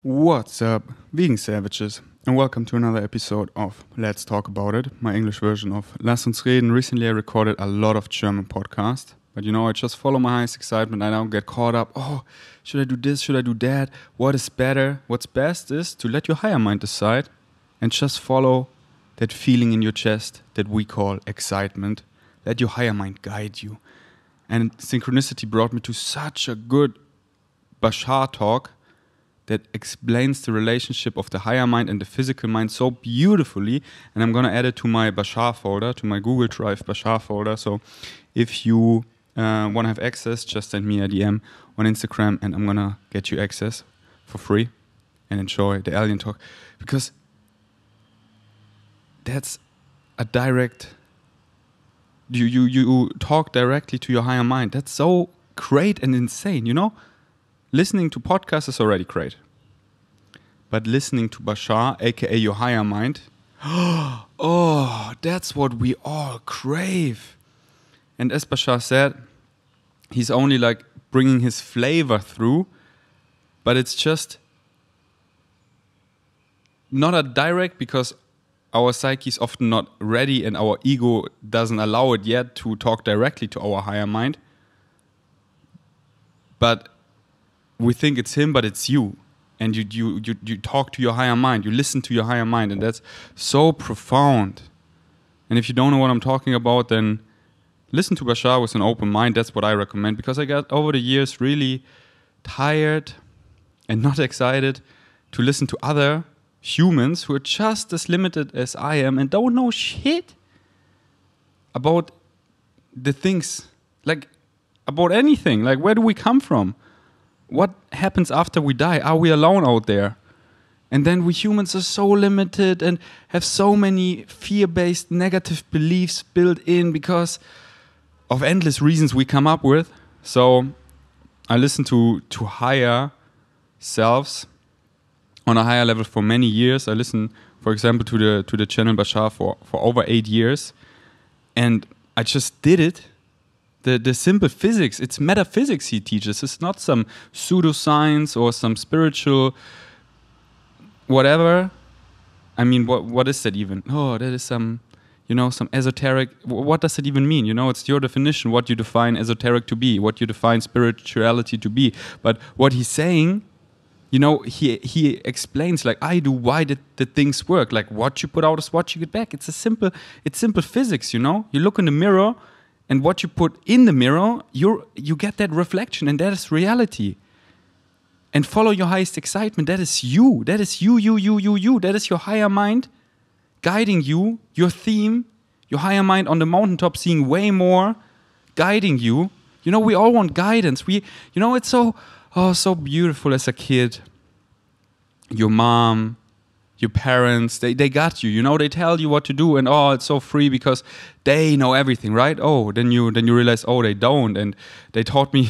What's up, vegan savages, and welcome to another episode of Let's Talk About It, my English version of Lass uns reden. Recently I recorded a lot of German podcasts, but I just follow my highest excitement. I don't get caught up, should I do this, should I do that, what is better? What's best is to let your higher mind decide and just follow that feeling in your chest that we call excitement. Let your higher mind guide you. And synchronicity brought me to such a good Bashar talk that explains the relationship of the higher mind and the physical mind so beautifully. And I'm going to add it to my Bashar folder, to my Google Drive Bashar folder. So if you want to have access, just send me a DM on Instagram and I'm going to get you access for free and enjoy the alien talk. Because that's a direct... You talk directly to your higher mind. That's so great and insane, Listening to podcasts is already great. But listening to Bashar, aka your higher mind, that's what we all crave. And as Bashar said, he's only like bringing his flavor through, but it's just not a direct, because our psyche is often not ready and our ego doesn't allow it yet to talk directly to our higher mind. But we think it's him, but it's you. And you talk to your higher mind. You listen to your higher mind. And that's so profound. And if you don't know what I'm talking about, then listen to Bashar with an open mind. That's what I recommend. Because I got, over the years, really tired and not excited to listen to other humans who are just as limited as I am and don't know shit about the things. Like, about anything. Like, where do we come from? What happens after we die? Are we alone out there? And then we humans are so limited and have so many fear-based negative beliefs built in because of endless reasons we come up with. So I listen to higher selves on a higher level for many years. I listen, for example, to the channel Bashar for over 8 years. And I just did it. The simple physics, it's metaphysics he teaches. It's not some pseudoscience or some spiritual whatever. I mean, what is that even? That is some esoteric. What does it even mean? It's your definition, what you define esoteric to be, what you define spirituality to be. But what he's saying, he explains like I do why the things work. Like what you put out is what you get back. It's simple physics, You look in the mirror, and what you put in the mirror, you get that reflection, and that is reality. And follow your highest excitement. That is you. That is you. That is your higher mind guiding you, your theme, your higher mind on the mountaintop seeing way more, guiding you. We all want guidance. It's so beautiful as a kid. Your mom, your parents, they got you, they tell you what to do, and it's so free because they know everything, right? Then you realize, they don't, and they taught me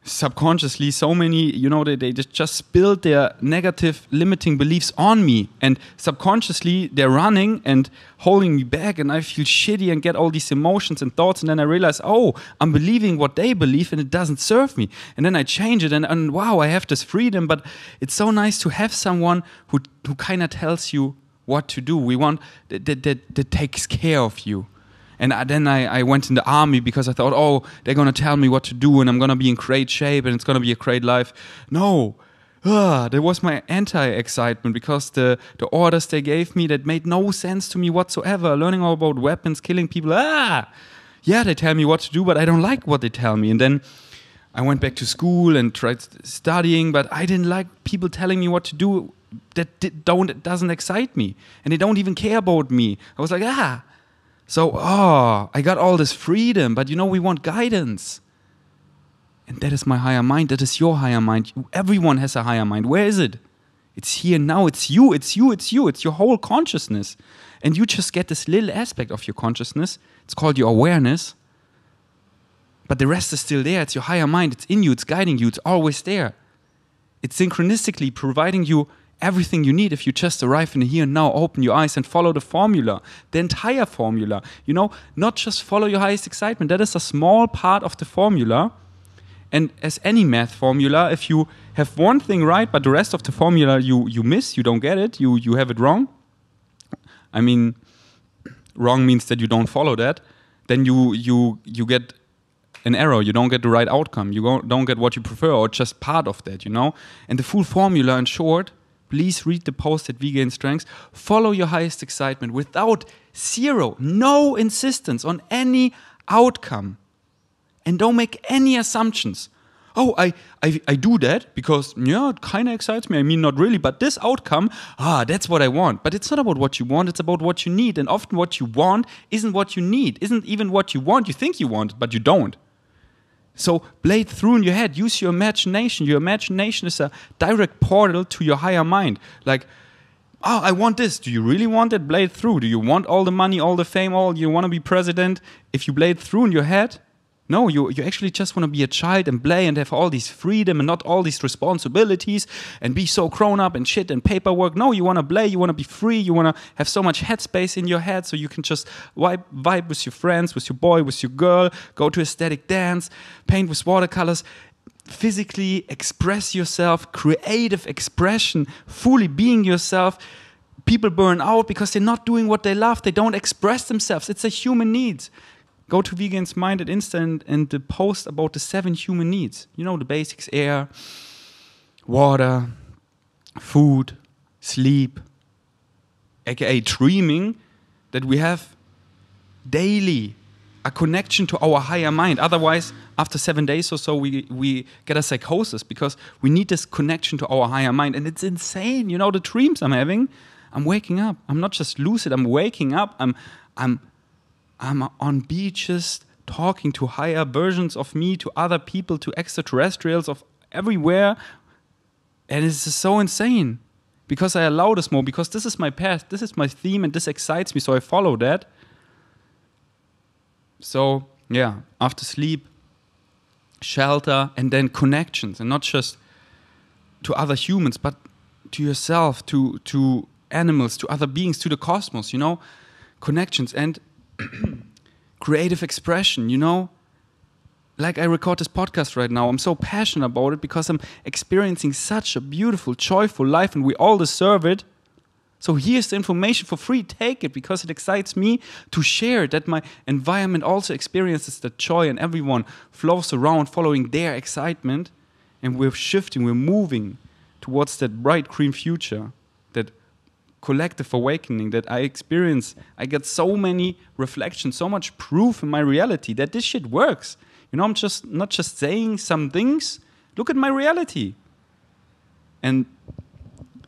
subconsciously so many, they just spilled their negative limiting beliefs on me, and subconsciously they're running and holding me back, and I feel shitty and get all these emotions and thoughts, and then I realize, I'm believing what they believe and it doesn't serve me, and then I change it, and wow, I have this freedom. But it's so nice to have someone who kind of tells you what to do. We want that takes care of you. And then I went in the army because I thought, they're going to tell me what to do and I'm going to be in great shape and it's going to be a great life. No. That was my anti-excitement because the orders they gave me that made no sense to me whatsoever. Learning all about weapons, killing people. Yeah, they tell me what to do, but I don't like what they tell me. And then I went back to school and tried studying, but I didn't like people telling me what to do that doesn't excite me. And they don't even care about me. I was like, So, I got all this freedom, but we want guidance. And that is my higher mind. That is your higher mind. Everyone has a higher mind. Where is it? It's here now. It's you. It's your whole consciousness. And you just get this little aspect of your consciousness. It's called your awareness. But the rest is still there. It's your higher mind. It's in you. It's guiding you. It's always there. It's synchronistically providing you everything you need if you just arrive in the here and now, open your eyes and follow the formula, the entire formula. Not just follow your highest excitement. That is a small part of the formula. And as any math formula, if you have one thing right, but the rest of the formula you miss, you don't get it, you have it wrong. I mean, wrong means that you don't follow that. Then you get an error. You don't get the right outcome. You don't get what you prefer, or just part of that, you know. And the full formula, in short, please read the post at We Gain Strengths. Follow your highest excitement without no insistence on any outcome. And don't make any assumptions. Oh, I do that because, yeah, it kind of excites me. I mean, not really, but this outcome, that's what I want. But it's not about what you want, it's about what you need. And often what you want isn't what you need, isn't even what you want. You think you want it, but you don't. So blade through in your head, use your imagination. Your imagination is a direct portal to your higher mind. Like, I want this. Do you really want it? Blade through. Do you want all the money, all the fame, you want to be president? If you blade through in your head, no, you actually just want to be a child and play and have all these freedom and not all these responsibilities and be so grown up and shit and paperwork. No, you want to play, you want to be free, you want to have so much headspace in your head so you can just vibe with your friends, with your boy, with your girl, go to aesthetic dance, paint with watercolors, physically express yourself, creative expression, fully being yourself. People burn out because they're not doing what they love. They don't express themselves. It's a human need. Go to Vegan's Mind at Insta and the post about the 7 human needs. You know, the basics: air, water, food, sleep, aka dreaming, that we have daily a connection to our higher mind. Otherwise, after 7 days or so, we get a psychosis because we need this connection to our higher mind. And it's insane. You know, the dreams I'm having, I'm waking up. I'm not just lucid, I'm waking up. I'm on beaches talking to higher versions of me, to other people, to extraterrestrials of everywhere. And it's just so insane because I allow this more, because this is my path, this is my theme, and this excites me, so I follow that. So, yeah, after sleep, shelter, and then connections, and not just to other humans, but to yourself, to animals, to other beings, to the cosmos, you know, connections and creative expression, you know. Like I record this podcast right now, I'm so passionate about it because I'm experiencing such a beautiful, joyful life, and we all deserve it. So here's the information for free. Take it because it excites me to share that my environment also experiences the joy, and everyone flows around following their excitement, and we're shifting, we're moving towards that bright green future, that collective awakening that I experience. I get so many reflections, so much proof in my reality that this shit works. You know, I'm just not just saying some things. Look at my reality. And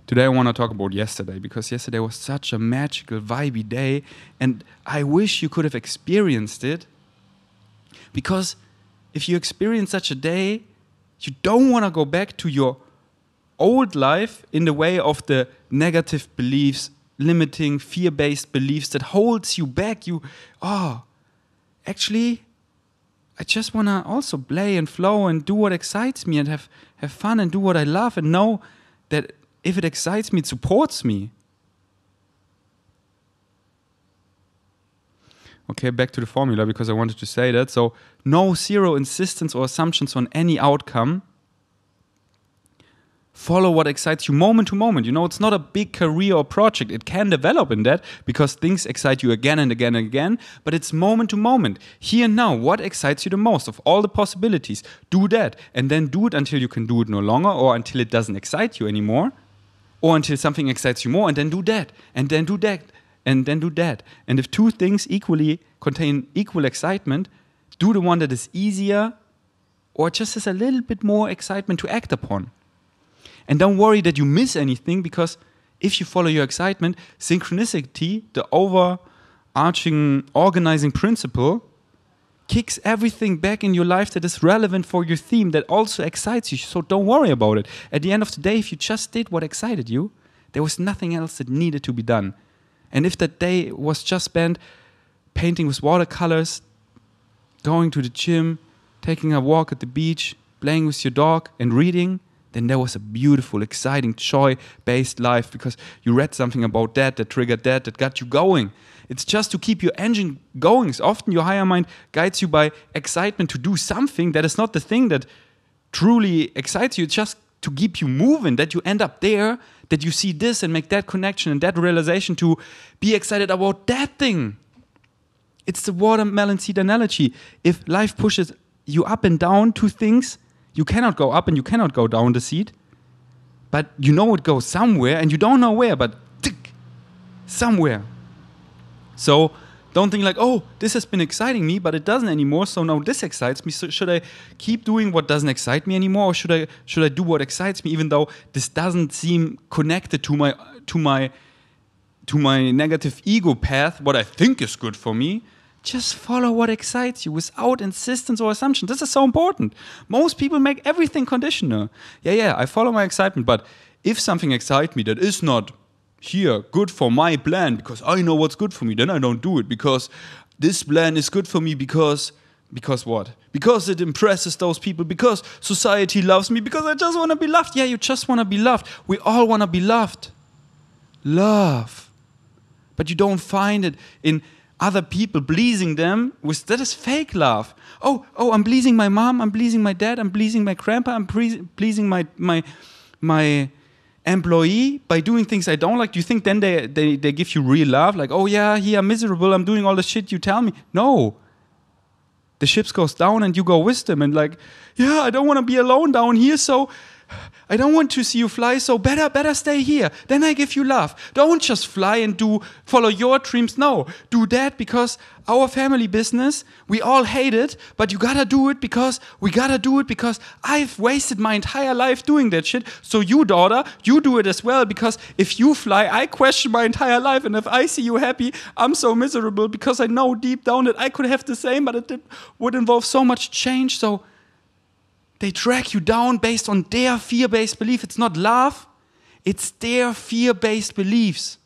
today I want to talk about yesterday, because yesterday was such a magical, vibey day, and I wish you could have experienced it. Because if you experience such a day, you don't want to go back to your old life in the way of the negative beliefs, limiting, fear-based beliefs that holds you back. Actually, I just want to also play and flow and do what excites me and have fun and do what I love, and know that if it excites me, it supports me. Okay, back to the formula, because I wanted to say that. So, zero insistence or assumptions on any outcome. Follow what excites you moment to moment. You know, it's not a big career or project. It can develop in that because things excite you again and again and again, but it's moment to moment. Here and now, what excites you the most of all the possibilities? Do that, and then do it until you can do it no longer, or until it doesn't excite you anymore, or until something excites you more, and then do that, and then do that, and then do that. And if two things equally contain equal excitement, do the one that is easier or just has a little bit more excitement to act upon. And don't worry that you miss anything, because if you follow your excitement, synchronicity, the overarching organizing principle, kicks everything back in your life that is relevant for your theme, that also excites you. So don't worry about it. At the end of the day, if you just did what excited you, there was nothing else that needed to be done. And if that day was just spent painting with watercolors, going to the gym, taking a walk at the beach, playing with your dog and reading, then there was a beautiful, exciting, joy-based life, because you read something about that triggered that got you going. It's just to keep your engine going. So often your higher mind guides you by excitement to do something that is not the thing that truly excites you. It's just to keep you moving, that you end up there, that you see this and make that connection and that realization to be excited about that thing. It's the watermelon seed analogy. If life pushes you up and down to things, you cannot go up and you cannot go down the seed. But you know it goes somewhere and you don't know where, but tick, somewhere. So don't think like, oh, this has been exciting me, but it doesn't anymore, so now this excites me. So should I keep doing what doesn't excite me anymore, or should I do what excites me, even though this doesn't seem connected to my negative ego path, what I think is good for me? Just follow what excites you without insistence or assumption. This is so important. Most people make everything conditional. Yeah, I follow my excitement, but if something excites me that is not here, good for my plan, because I know what's good for me, then I don't do it, because this plan is good for me, because what? Because it impresses those people, because society loves me, because I just want to be loved. Yeah, you just want to be loved. We all want to be loved. Love. But you don't find it in other people, pleasing them. That is fake love. Oh, I'm pleasing my mom, I'm pleasing my dad, I'm pleasing my grandpa, I'm pleasing my employee by doing things I don't like. Do you think then they give you real love? Like, oh yeah, here I'm miserable, I'm doing all the shit you tell me. No. The ships goes down and you go with them, and like, yeah, I don't want to be alone down here, so I don't want to see you fly, so better stay here. Then I give you love. Don't just fly and follow your dreams. No, do that because our family business, we all hate it, but you gotta do it because we gotta do it because I've wasted my entire life doing that shit. So you, daughter, you do it as well, because if you fly, I question my entire life, and if I see you happy, I'm so miserable because I know deep down that I could have the same, but it would involve so much change. So they drag you down based on their fear-based belief. It's not love. It's their fear-based beliefs.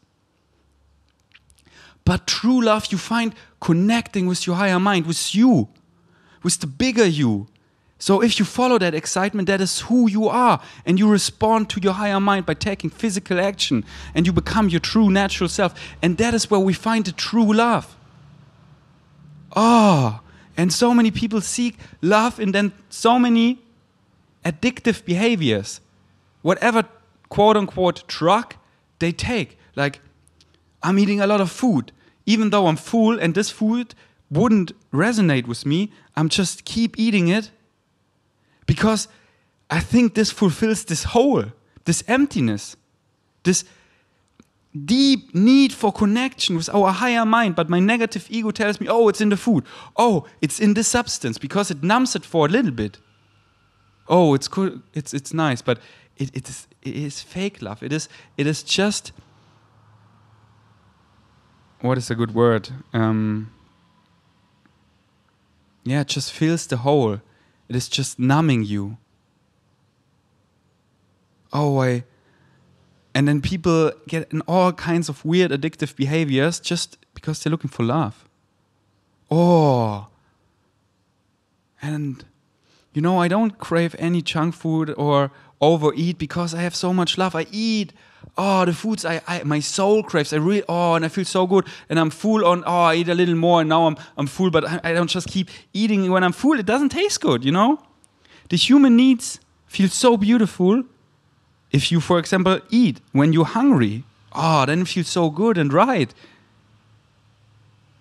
But true love you find connecting with your higher mind, with you, with the bigger you. So if you follow that excitement, that is who you are. And you respond to your higher mind by taking physical action. And you become your true natural self. And that is where we find the true love. And so many people seek love, and then so many addictive behaviors, whatever quote-unquote drug they take. Like, I'm eating a lot of food, even though I'm full and this food wouldn't resonate with me, I'm just keep eating it because I think this fulfills this hole, this emptiness, this deep need for connection with our higher mind. But my negative ego tells me, oh, it's in the food. Oh, it's in this substance, because it numbs it for a little bit. Oh, it's cool. It's nice, but it is fake love. It is just, what is a good word? It just fills the hole. It is just numbing you. And then people get in all kinds of weird addictive behaviors just because they're looking for love. And I don't crave any junk food or overeat because I have so much love. I eat, the foods my soul craves. I really, and I feel so good. And I'm full on, I eat a little more and now I'm full, but I don't just keep eating. When I'm full, it doesn't taste good, The human needs feel so beautiful if you, for example, eat when you're hungry. Then it feels so good and right.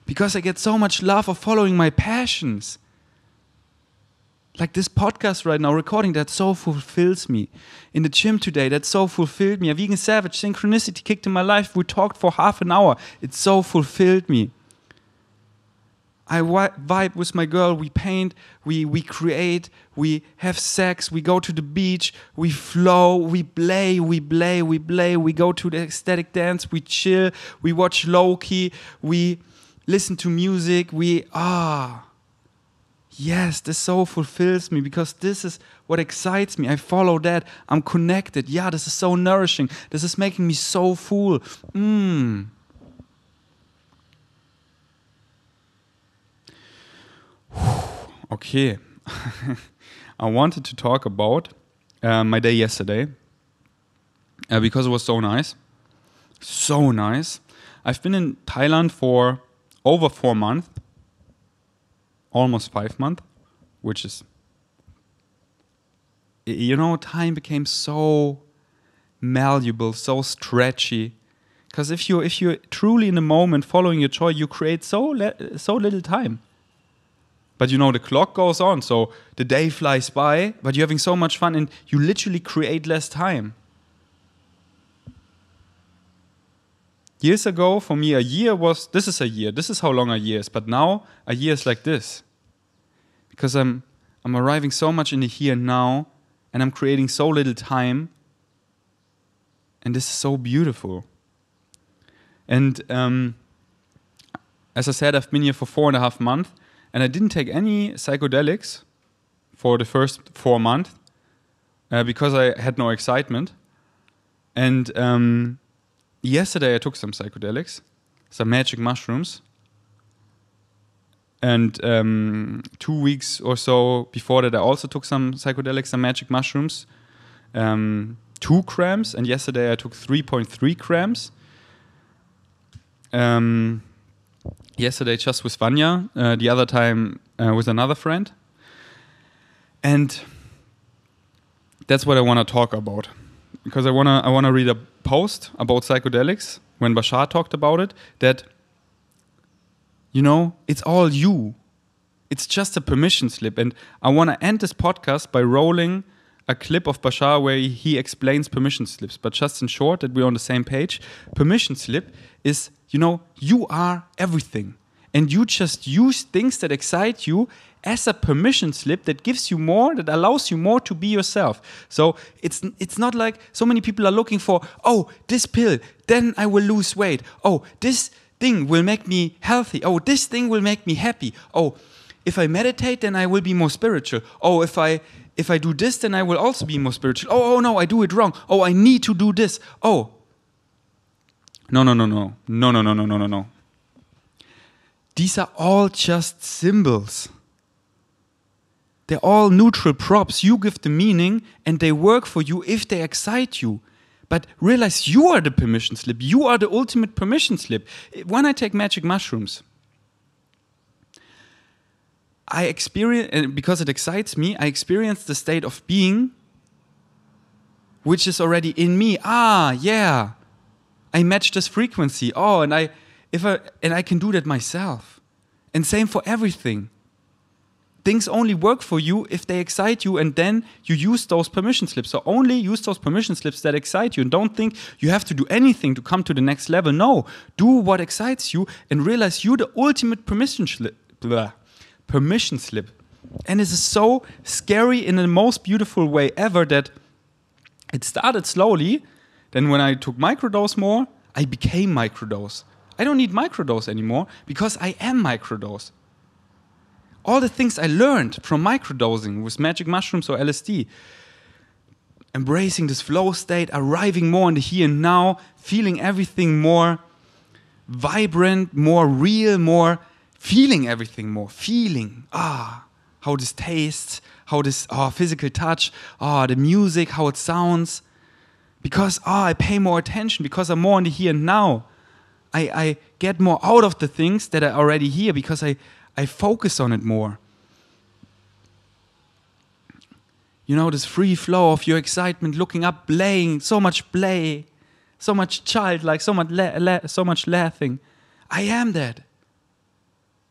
Because I get so much love of following my passions. Like this podcast right now, recording, that so fulfills me. In the gym today, that so fulfilled me. A vegan savage, synchronicity kicked in my life. We talked for half an hour. It so fulfilled me. I vibe with my girl. We paint, we create, we have sex, we go to the beach, we flow, we play, we go to the ecstatic dance, we chill, we watch Loki, we listen to music, Yes, this so fulfills me because this is what excites me. I follow that. I'm connected. Yeah, this is so nourishing. This is making me so full. Okay. I wanted to talk about my day yesterday because it was so nice. So nice. I've been in Thailand for over 4 months. Almost 5 months, which is you know, time became so malleable, so stretchy. Because if you're truly in the moment, following your joy, you create so little time. But you know, the clock goes on, so the day flies by, but you're having so much fun, and you literally create less time. Years ago, for me, this is how long a year is, but now a year is like this. Because I'm arriving so much in the here and now, and I'm creating so little time, and this is so beautiful. And as I said, I've been here for 4.5 months, and I didn't take any psychedelics for the first 4 months because I had no excitement. And yesterday I took some psychedelics, some magic mushrooms. And 2 weeks or so before that, I also took some psychedelics, some magic mushrooms, 2 grams. And yesterday I took 3.3 grams. Yesterday just with Vanya, the other time with another friend. And that's what I want to talk about. Because I wanna read a post about psychedelics when Bashar talked about it, that, you know, it's all you. It's just a permission slip. And I want to end this podcast by rolling a clip of Bashar where he explains permission slips. But just in short, that we're on the same page, permission slip is, you know, you are everything. And you just use things that excite you as a permission slip that gives you more, that allows you more to be yourself. So it's not like so many people are looking for, oh, this pill, then I will lose weight. Oh, this thing will make me healthy. Oh, this thing will make me happy. Oh, if I meditate, then I will be more spiritual. Oh, if I do this, then I will also be more spiritual. Oh no, I do it wrong. Oh, I need to do this. Oh. No. These are all just symbols. They're all neutral props. You give the meaning and they work for you if they excite you. But realize you are the permission slip. You are the ultimate permission slip. When I take magic mushrooms, I experience, and because it excites me, I experience the state of being which is already in me. Ah, yeah. I match this frequency. Oh, and I can do that myself. And same for everything. Things only work for you if they excite you, and then you use those permission slips. So only use those permission slips that excite you, and don't think you have to do anything to come to the next level. No, do what excites you and realize you're the ultimate permission slip. And this is so scary in the most beautiful way ever, that it started slowly. Then when I took microdose more, I became microdose. I don't need microdose anymore because I am microdose. All the things I learned from microdosing with magic mushrooms or LSD, embracing this flow state, arriving more in the here and now, feeling everything more vibrant, more real, more feeling everything more, how this tastes, how this physical touch, the music, how it sounds. Because I pay more attention, because I'm more in the here and now. I get more out of the things that are already here because I focus on it more. You know, this free flow of your excitement, looking up, playing, so much play, so much childlike, so much laughing. I am that.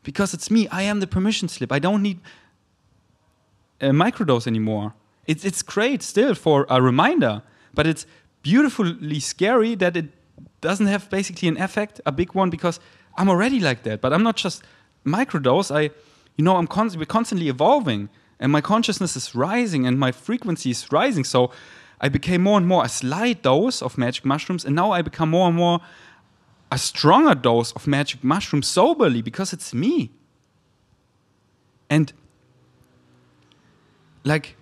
Because it's me, I am the permission slip. I don't need a microdose anymore. It's great still for a reminder, but it's beautifully scary that it doesn't have basically an effect, a big one, because I'm already like that. But I'm not just microdose. We're constantly evolving, and my consciousness is rising, and my frequency is rising. So I became more and more a slight dose of magic mushrooms, and now I become more and more a stronger dose of magic mushrooms soberly, because it's me. And like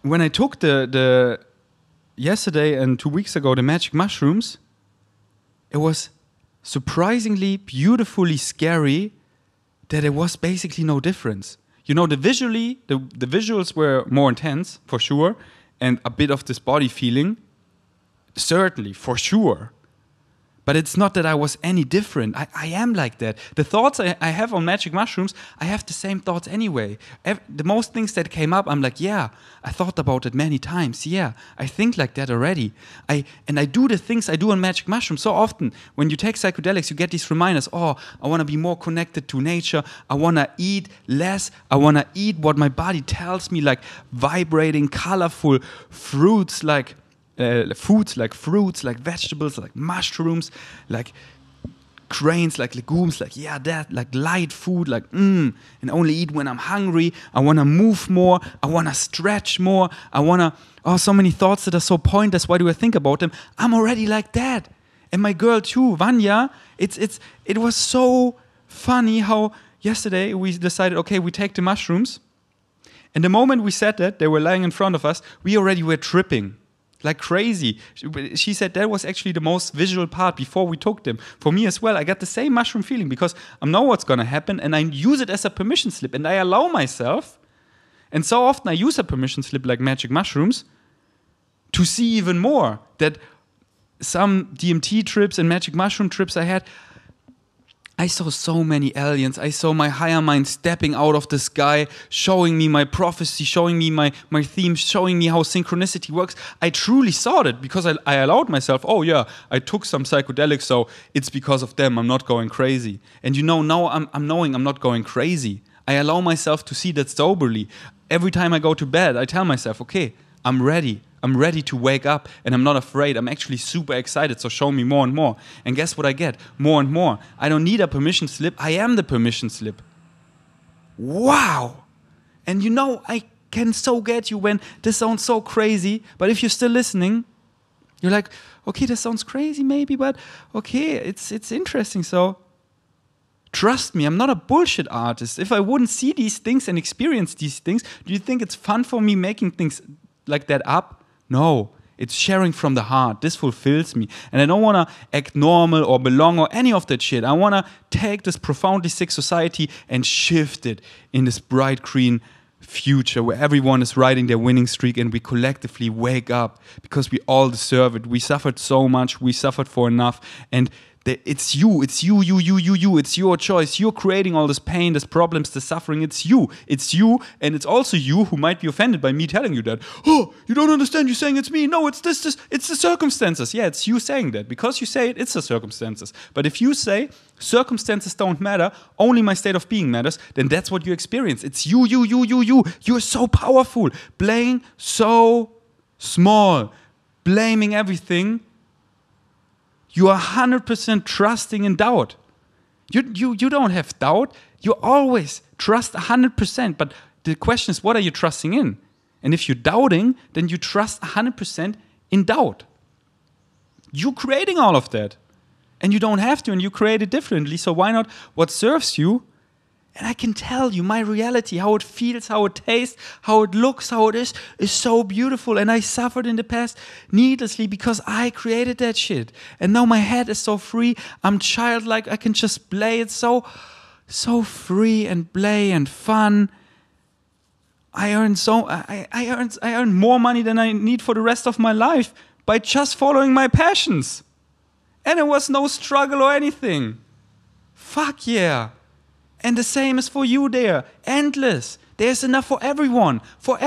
when I took the yesterday and 2 weeks ago the magic mushrooms, it was surprisingly beautifully scary that there was basically no difference. You know, the visuals were more intense for sure, and a bit of this body feeling, certainly for sure. But it's not that I was any different. I am like that. The thoughts I have on magic mushrooms, I have the same thoughts anyway. The most things that came up, I'm like, yeah, I thought about it many times. Yeah, I think like that already. And I do the things I do on magic mushrooms so often. When you take psychedelics, you get these reminders. Oh, I want to be more connected to nature. I want to eat less. I want to eat what my body tells me, like vibrating, colorful fruits, like foods, like fruits, like vegetables, like mushrooms, like grains, like legumes, like that, like light food, like and only eat when I'm hungry. I want to move more. I want to stretch more. I want to, so many thoughts that are so pointless. Why do I think about them? I'm already like that. And my girl too, Vanya, it was so funny how yesterday we decided, okay, we take the mushrooms. And the moment we said that, they were lying in front of us, we already were tripping. Like crazy. She said that was actually the most visual part before we took them. For me as well, I got the same mushroom feeling because I know what's going to happen and I use it as a permission slip and I allow myself. And so often I use a permission slip like magic mushrooms to see even more. That some DMT trips and magic mushroom trips I had, I saw so many aliens. I saw my higher mind stepping out of the sky, showing me my prophecy, showing me my themes, showing me how synchronicity works. I truly saw it because I allowed myself, oh yeah, I took some psychedelics, so it's because of them. I'm not going crazy. And now I'm knowing I'm not going crazy. I allow myself to see that soberly. Every time I go to bed, I tell myself, okay, I'm ready. I'm ready to wake up and I'm not afraid. I'm actually super excited, so show me more and more. And guess what I get? More and more. I don't need a permission slip. I am the permission slip. Wow! And I can so get you when this sounds so crazy, but if you're still listening, you're like, okay, this sounds crazy maybe, but okay, it's interesting. So trust me, I'm not a bullshit artist. If I wouldn't see these things and experience these things, do you think it's fun for me making things like that up? No, it's sharing from the heart. This fulfills me. And I don't want to act normal or belong or any of that shit. I want to take this profoundly sick society and shift it in this bright green future where everyone is riding their winning streak and we collectively wake up because we all deserve it. We suffered so much. We suffered for enough. And it's you. It's you. It's your choice. You're creating all this pain, this problems, this suffering. It's you. It's you. And it's also you who might be offended by me telling you that. Oh, you don't understand. You're saying it's me. No, it's this. It's the circumstances. Yeah, it's you saying that. Because you say it, it's the circumstances. But if you say circumstances don't matter, only my state of being matters, then that's what you experience. It's you. You're so powerful. Playing so small. Blaming everything. You are 100% trusting in doubt. You don't have doubt. You always trust 100%. But the question is, what are you trusting in? And if you're doubting, then you trust 100% in doubt. You're creating all of that. And you don't have to, and you create it differently. So why not what serves you? And I can tell you my reality, how it feels, how it tastes, how it looks, how it is so beautiful. And I suffered in the past needlessly because I created that shit. And now my head is so free. I'm childlike. I can just play. It's so free and play and fun. I earn more money than I need for the rest of my life by just following my passions. And it was no struggle or anything. Fuck yeah. And the same is for you there. Endless. There's enough for everyone, for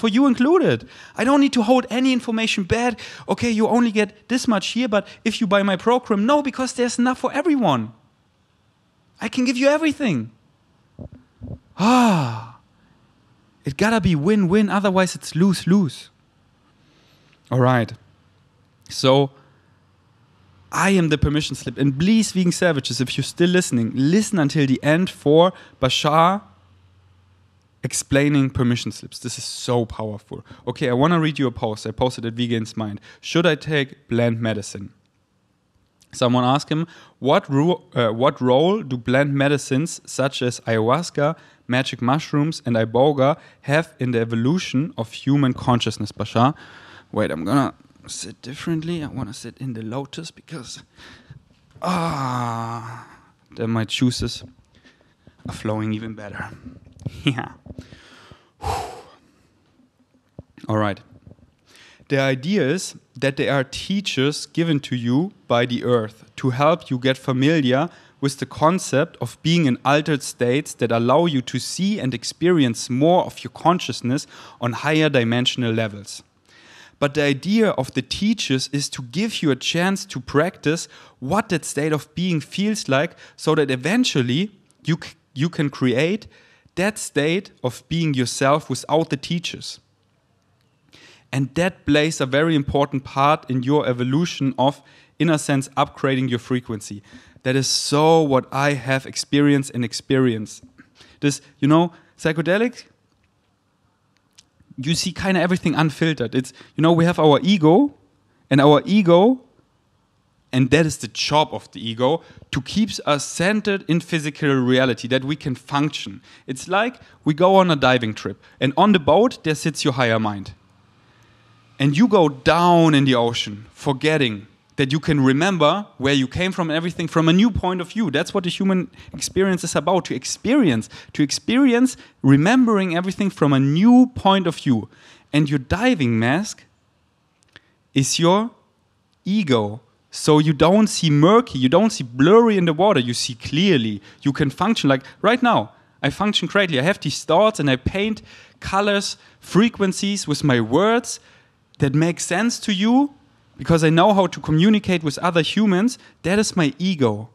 you included. I don't need to hold any information back. Okay, you only get this much here, but if you buy my program, no, because there's enough for everyone. I can give you everything. It gotta be win-win, otherwise it's lose-lose. All right. So I am the permission slip. And please, vegan savages, if you're still listening, listen until the end for Bashar explaining permission slips. This is so powerful. Okay, I want to read you a post. I posted at Vegan's Mind. Should I take plant medicine? Someone asked him, what role do plant medicines such as ayahuasca, magic mushrooms, and iboga have in the evolution of human consciousness, Bashar? Wait, I'm gonna sit differently. I want to sit in the lotus because then my juices are flowing even better. Yeah. All right. The idea is that there are teachers given to you by the earth to help you get familiar with the concept of being in altered states that allow you to see and experience more of your consciousness on higher dimensional levels. But the idea of the teachers is to give you a chance to practice what that state of being feels like, so that eventually you can create that state of being yourself without the teachers. And that plays a very important part in your evolution of, in a sense, upgrading your frequency. That is so what I have experienced and experienced. This, psychedelic, you see kind of everything unfiltered. It's, we have our ego, and that is the job of the ego, to keep us centered in physical reality, that we can function. It's like we go on a diving trip, and on the boat, there sits your higher mind. And you go down in the ocean, forgetting that you can remember where you came from and everything from a new point of view. That's what the human experience is about, to experience remembering everything from a new point of view. And your diving mask is your ego. So you don't see murky, you don't see blurry in the water, you see clearly. You can function like right now. I function correctly. I have these thoughts and I paint colors, frequencies with my words that make sense to you, because I know how to communicate with other humans. That is my ego.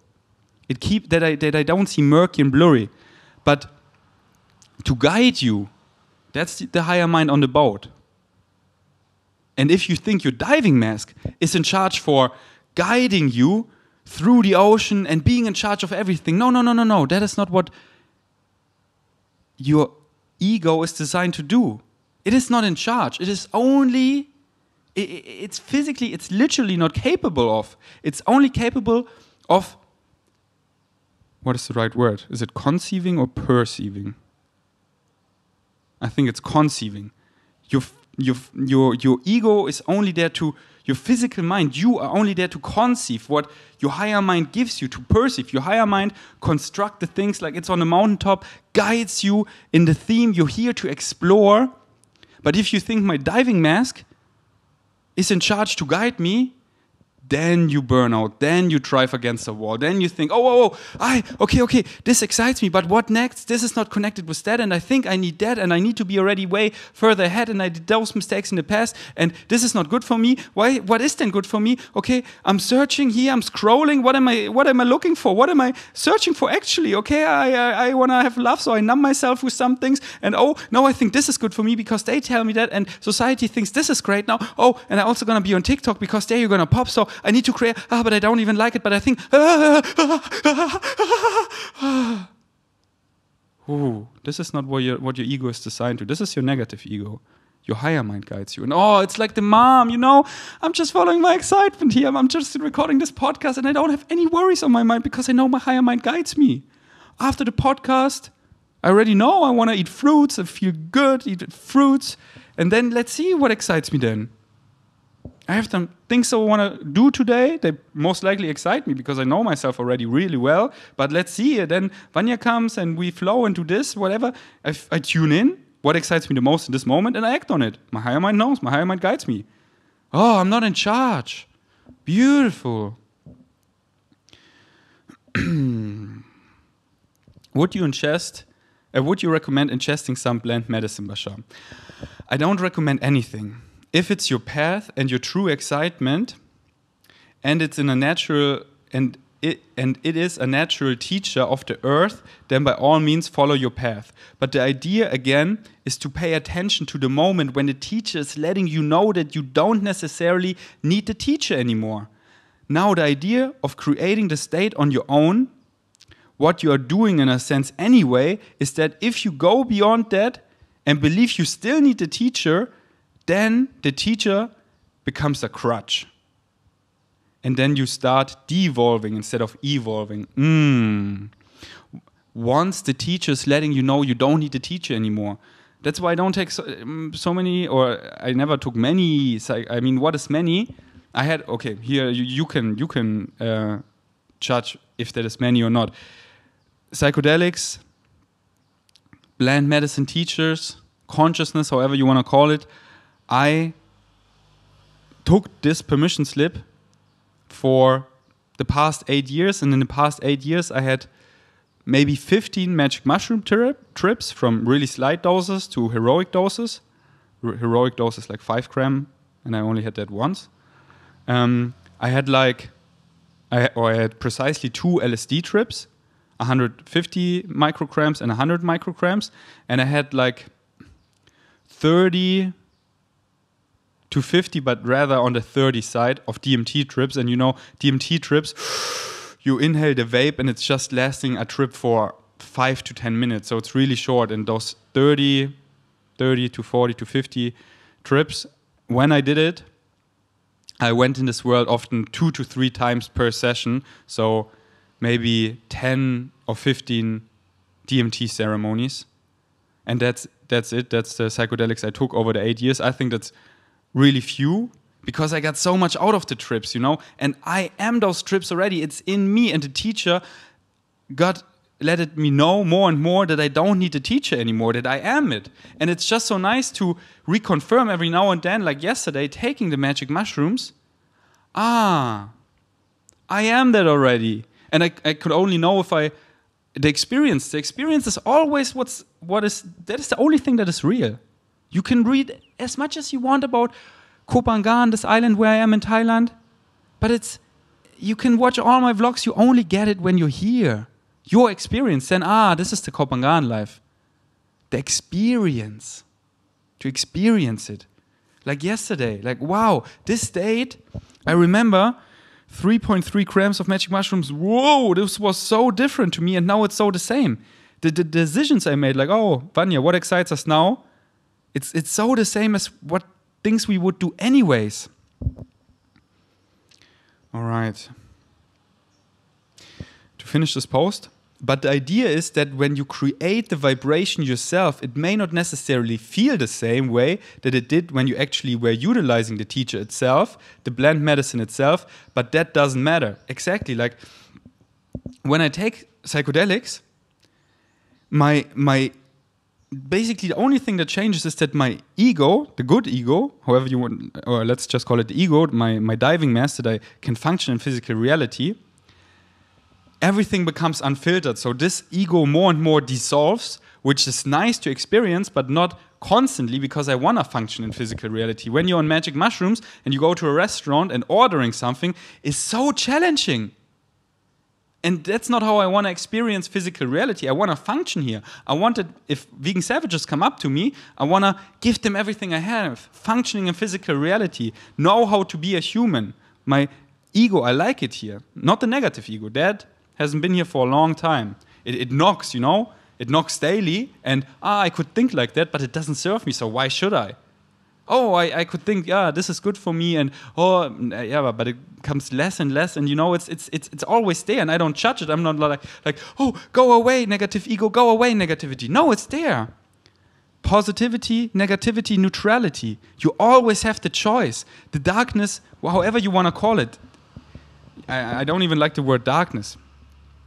That I don't see murky and blurry. But to guide you, that's the higher mind on the boat. And if you think your diving mask is in charge for guiding you through the ocean and being in charge of everything, no. That is not what your ego is designed to do. It is not in charge. It is only... It's literally not capable of. It's only capable of, what is the right word? Is it conceiving or perceiving? I think it's conceiving. Your ego is only there to, your physical mind, you are only there to conceive what your higher mind gives you, to perceive. Your higher mind constructs the things like it's on a mountaintop, guides you in the theme you're here to explore. But if you think my diving mask is in charge to guide me, then you burn out, then you drive against a wall, then you think, okay, this excites me, but what next? This is not connected with that, and I think I need that, and I need to be already way further ahead, and I did those mistakes in the past, and this is not good for me. Why? What is then good for me? Okay, I'm searching here, I'm scrolling, what am I looking for? What am I searching for actually? Okay, I want to have love, so I numb myself with some things, and no, I think this is good for me because they tell me that, and society thinks this is great now. And I'm also going to be on TikTok because there you're going to pop, so I need to create, but I don't even like it, but I think, this is not what your ego is designed to. This is your negative ego. Your higher mind guides you. And it's like the mom, I'm just following my excitement here. I'm just recording this podcast and I don't have any worries on my mind because I know my higher mind guides me. After the podcast, I already know I want to eat fruits and feel good, eat fruits. And then let's see what excites me then. I have some things I want to do today. They most likely excite me because I know myself already really well. But let's see. Then Vanya comes and we flow into this, whatever. I tune in. What excites me the most in this moment? And I act on it. My higher mind knows. My higher mind guides me. I'm not in charge. Beautiful. Would you recommend ingesting some plant medicine, Bashar? I don't recommend anything. If it's your path and your true excitement, and it's in a natural and it is a natural teacher of the earth, then by all means follow your path. But the idea again is to pay attention to the moment when the teacher is letting you know that you don't necessarily need the teacher anymore. Now the idea of creating the state on your own, what you are doing in a sense anyway, is that if you go beyond that and believe you still need the teacher, then the teacher becomes a crutch. And then you start devolving instead of evolving. Once the teacher is letting you know you don't need the teacher anymore. That's why I don't take so many, or I never took many. What is many? I had, here you can judge if that is many or not. Psychedelics, plant medicine teachers, consciousness, however you want to call it. I took this permission slip for the past 8 years, and in the past 8 years I had maybe 15 magic mushroom trips, from really slight doses to heroic doses. Heroic doses like 5 gram, and I only had that once. I had precisely 2 LSD trips, 150 micrograms and 100 micrograms, and I had like 30 to 50, but rather on the 30 side of DMT trips. And you know, DMT trips, you inhale the vape and it's just lasting a trip for 5 to 10 minutes. So it's really short. And those 30 to 40 to 50 trips, when I did it, I went in this world often 2 to 3 times per session. So maybe 10 or 15 DMT ceremonies. And that's it. That's the psychedelics I took over the 8 years. I think that's really few, because I got so much out of the trips, you know, and I am those trips already. It's in me, and the teacher let me know more and more that I don't need the teacher anymore, that I am it. And it's just so nice to reconfirm every now and then, like yesterday, taking the magic mushrooms. I am that already. And I could only know if the experience is always that is the only thing that is real. You can read as much as you want about Koh Phangan, this island where I am in Thailand, but you can watch all my vlogs, you only get it when you're here. Your experience, then, this is the Koh Phangan life. The experience. To experience it. Like yesterday, like, wow, this date, I remember 3.3 grams of magic mushrooms. Whoa, this was so different to me, and now it's so the same. The decisions I made, like, oh, Vanya, what excites us now? It's so the same as what things we would do anyways. All right. To finish this post, but the idea is that when you create the vibration yourself, it may not necessarily feel the same way that it did when you actually were utilizing the teacher itself, the plant medicine itself, but that doesn't matter. Exactly, like when I take psychedelics, my basically the only thing that changes is that my ego, the good ego, however you want, or let's just call it the ego, my diving mass, that I can function in physical reality, everything becomes unfiltered. So this ego more and more dissolves, which is nice to experience, but not constantly, because I want to function in physical reality. When you're on magic mushrooms and you go to a restaurant, and ordering something is so challenging. And that's not how I want to experience physical reality. I want to function here. I want it, if vegan savages come up to me, I want to give them everything I have, functioning in physical reality, know how to be a human. My ego, I like it here. Not the negative ego. That hasn't been here for a long time. It knocks, you know? It knocks daily, and I could think like that, but it doesn't serve me, so why should I? Oh, I could think, yeah, this is good for me, and yeah, but it comes less and less, and you know, it's always there, and I don't judge it. I'm not like, oh, go away, negative ego, go away, negativity. No, it's there. Positivity, negativity, neutrality. You always have the choice. The darkness, however you want to call it. I don't even like the word darkness.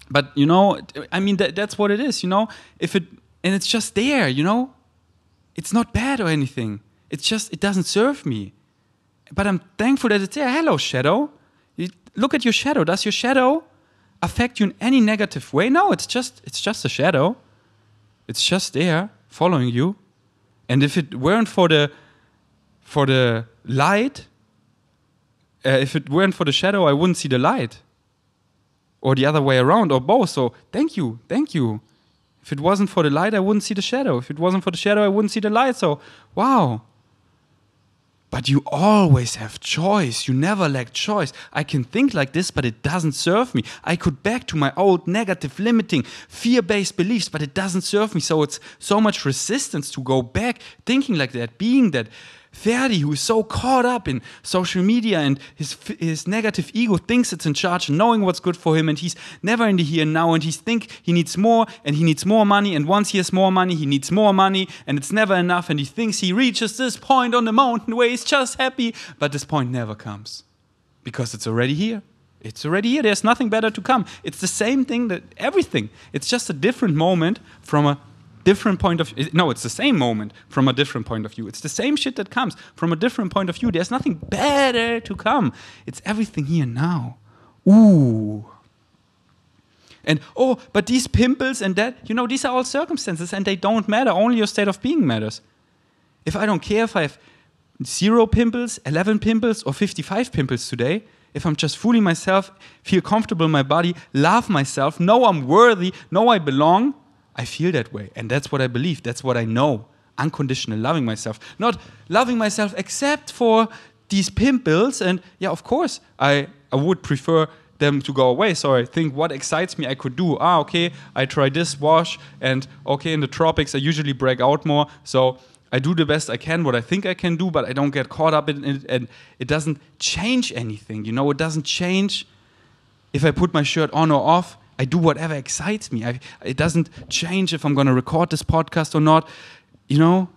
But, you know, I mean, that's what it is, you know? And it's just there, you know? It's not bad or anything. It's just, it doesn't serve me. But I'm thankful that it's there. Hello, shadow. Look at your shadow. Does your shadow affect you in any negative way? No, it's just a shadow. It's just there, following you. And if it weren't for the light, if it weren't for the shadow, I wouldn't see the light. Or the other way around, or both. So thank you. If it wasn't for the light, I wouldn't see the shadow. If it wasn't for the shadow, I wouldn't see the light. So, wow. But you always have choice. You never lack choice. I can think like this, but it doesn't serve me. I could back to my old negative, limiting, fear-based beliefs, but it doesn't serve me. So it's so much resistance to go back thinking like that, being that. Ferdi, who is so caught up in social media, and his negative ego thinks it's in charge and knowing what's good for him, and he's never in the here and now, and he thinks he needs more, and he needs more money, and once he has more money, he needs more money, and it's never enough, and he thinks he reaches this point on the mountain where he's just happy, but this point never comes, because it's already here. It's already here. There's nothing better to come. It's the same thing, that everything. It's just a different moment from a different point of view. No, it's the same moment from a different point of view. It's the same shit that comes from a different point of view. There's nothing better to come. It's everything here now. Ooh. And, oh, but these pimples and that, you know, these are all circumstances and they don't matter. Only your state of being matters. If I don't care if I have 0 pimples, 11 pimples, or 55 pimples today, if I'm just fooling myself, feel comfortable in my body, love myself, know I'm worthy, know I belong, I feel that way. And that's what I believe. That's what I know. Unconditional loving myself. Not loving myself except for these pimples. And yeah, of course, I would prefer them to go away. So I think what excites me I could do. Okay, I try this wash. And okay, in the tropics, I usually break out more. So I do the best I can, what I think I can do, but I don't get caught up in it. And it doesn't change anything. You know, it doesn't change if I put my shirt on or off. I do whatever excites me. It doesn't change if I'm going to record this podcast or not. You know,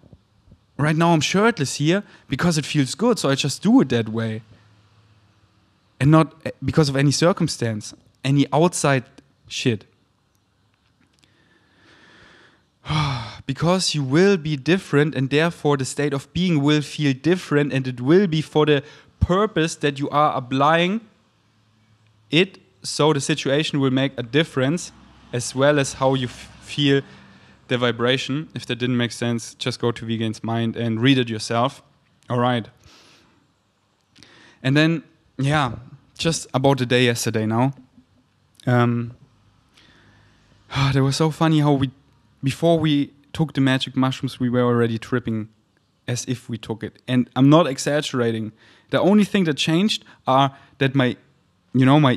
right now I'm shirtless here because it feels good, so I just do it that way. And not because of any circumstance, any outside shit. Because you will be different and therefore the state of being will feel different and it will be for the purpose that you are applying it. So the situation will make a difference as well as how you feel the vibration. If that didn't make sense, just go to Vegan's Mind and read it yourself. All right. And then, yeah, just about the day yesterday now. That was so funny how before we took the magic mushrooms, we were already tripping as if we took it. And I'm not exaggerating. The only thing that changed are that my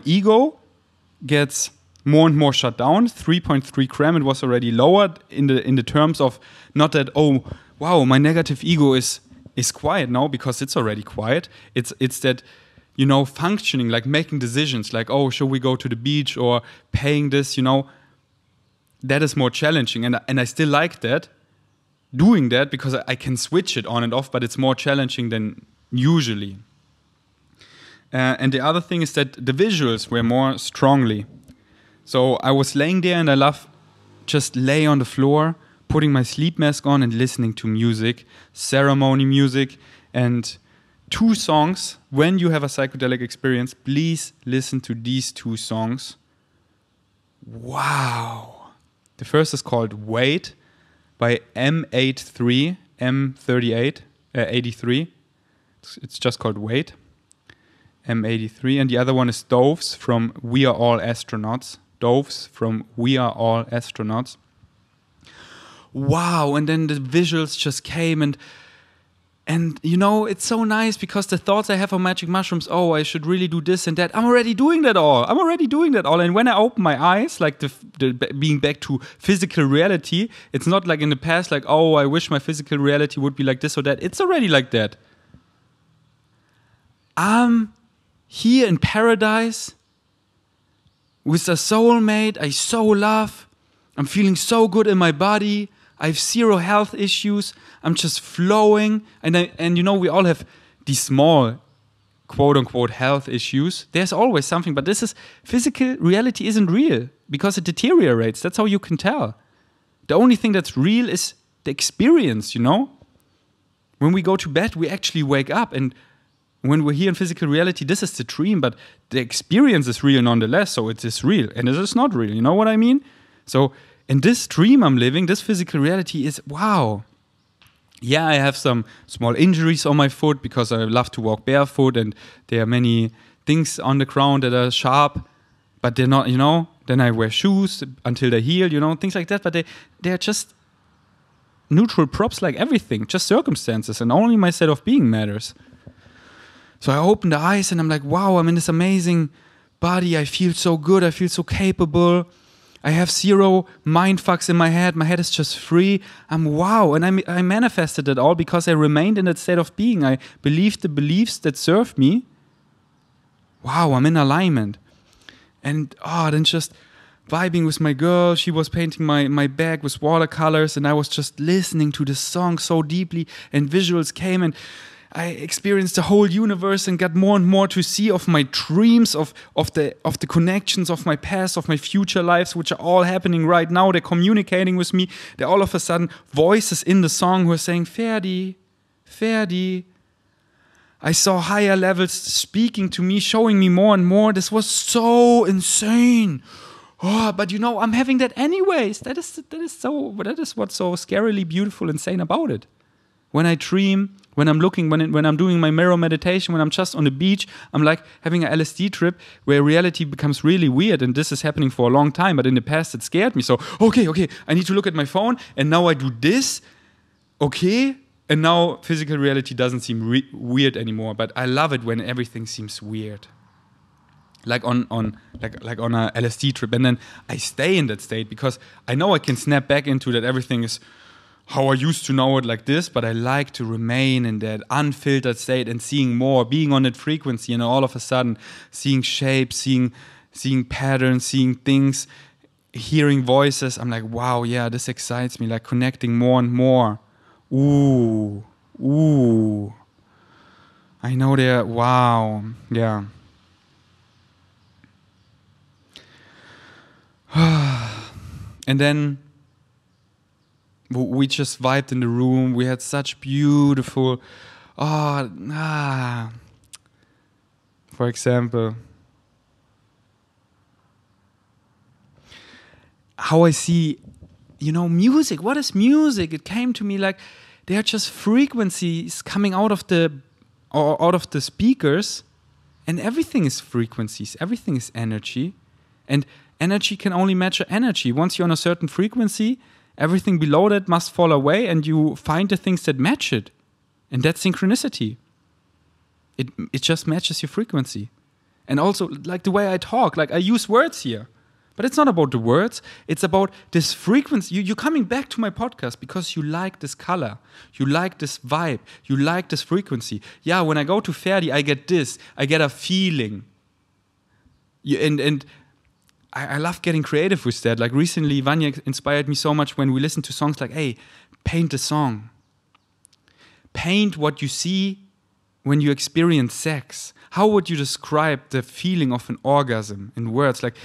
ego gets more and more shut down. 3.3 gram, it was already lowered in the terms of not that, oh, wow, my negative ego is quiet now because it's already quiet. It's that, you know, functioning, like making decisions, like, oh, should we go to the beach or paying this, you know, that is more challenging. And I still like that, doing that because I can switch it on and off, but it's more challenging than usually. And the other thing is that the visuals were more strongly. So I was laying there and I love just lay on the floor, putting my sleep mask on and listening to music, ceremony music, and 2 songs. When you have a psychedelic experience, please listen to these 2 songs. Wow. The first is called Wait by M83, 83. It's just called Wait. M83, and the other one is Doves from We Are All Astronauts. Doves from We Are All Astronauts. Wow, and then the visuals just came and you know, it's so nice because the thoughts I have on magic mushrooms, oh, I should really do this and that. I'm already doing that all. And when I open my eyes, like the being back to physical reality, it's not like in the past, like, oh, I wish my physical reality would be like this or that. It's already like that. Here in paradise with a soulmate I so love. I'm feeling so good in my body. I have 0 health issues. I'm just flowing. And you know, we all have these small, quote-unquote, health issues. There's always something. But this is, physical reality isn't real because it deteriorates. That's how you can tell. The only thing that's real is the experience, you know? When we go to bed, we actually wake up. And when we're here in physical reality, this is the dream, but the experience is real nonetheless, so it is real, and it is not real, you know what I mean? So, in this dream I'm living, this physical reality is, wow. Yeah, I have some small injuries on my foot because I love to walk barefoot, and there are many things on the ground that are sharp, but they're not, you know, then I wear shoes until they heal, you know, things like that, but they're just neutral props like everything, just circumstances, and only my state of being matters. So I open the eyes and I'm like, wow, I'm in this amazing body. I feel so good. I feel so capable. I have 0 mind fucks in my head. My head is just free. Wow. And I manifested it all because I remained in that state of being. I believed the beliefs that served me. Wow, I'm in alignment. And then just vibing with my girl. She was painting my bag with watercolors and I was just listening to the song so deeply and visuals came and I experienced the whole universe and got more and more to see of my dreams, of the connections of my past, of my future lives, which are all happening right now. They're communicating with me. They're all of a sudden voices in the song who are saying, Ferdi, Ferdi. I saw higher levels speaking to me, showing me more and more. This was so insane. Oh, but you know, I'm having that anyways. That is what's so scarily beautiful, insane about it. When I dream, when I'm looking, when I'm doing my mirror meditation, when I'm just on the beach, I'm like having an LSD trip where reality becomes really weird, and this is happening for a long time, but in the past it scared me. So, okay, I need to look at my phone, and now I do this, okay, and now physical reality doesn't seem weird anymore, but I love it when everything seems weird. Like on a LSD trip, and then I stay in that state because I know I can snap back into that everything is how I used to know it like this, but I like to remain in that unfiltered state and seeing more, being on that frequency, and all of a sudden seeing shapes, seeing patterns, seeing things, hearing voices. I'm like, wow, yeah, this excites me, like connecting more and more. Ooh. I know there, wow, yeah. And then we just vibed in the room. We had such beautiful, for example, how I see, music. What is music? It came to me like they are just frequencies coming out of the speakers, and everything is frequencies. Everything is energy, and energy can only match energy. Once you're on a certain frequency, everything below that must fall away, and you find the things that match it. And that's synchronicity. It just matches your frequency. And also, like the way I talk, like I use words here. But it's not about the words. It's about this frequency. You're coming back to my podcast because you like this color. You like this vibe. You like this frequency. Yeah, when I go to Ferdi, I get this. I get a feeling. And I love getting creative with that. Like recently, Vanya inspired me so much when we listened to songs like, hey, paint the song. Paint what you see when you experience sex. How would you describe the feeling of an orgasm in words? Like,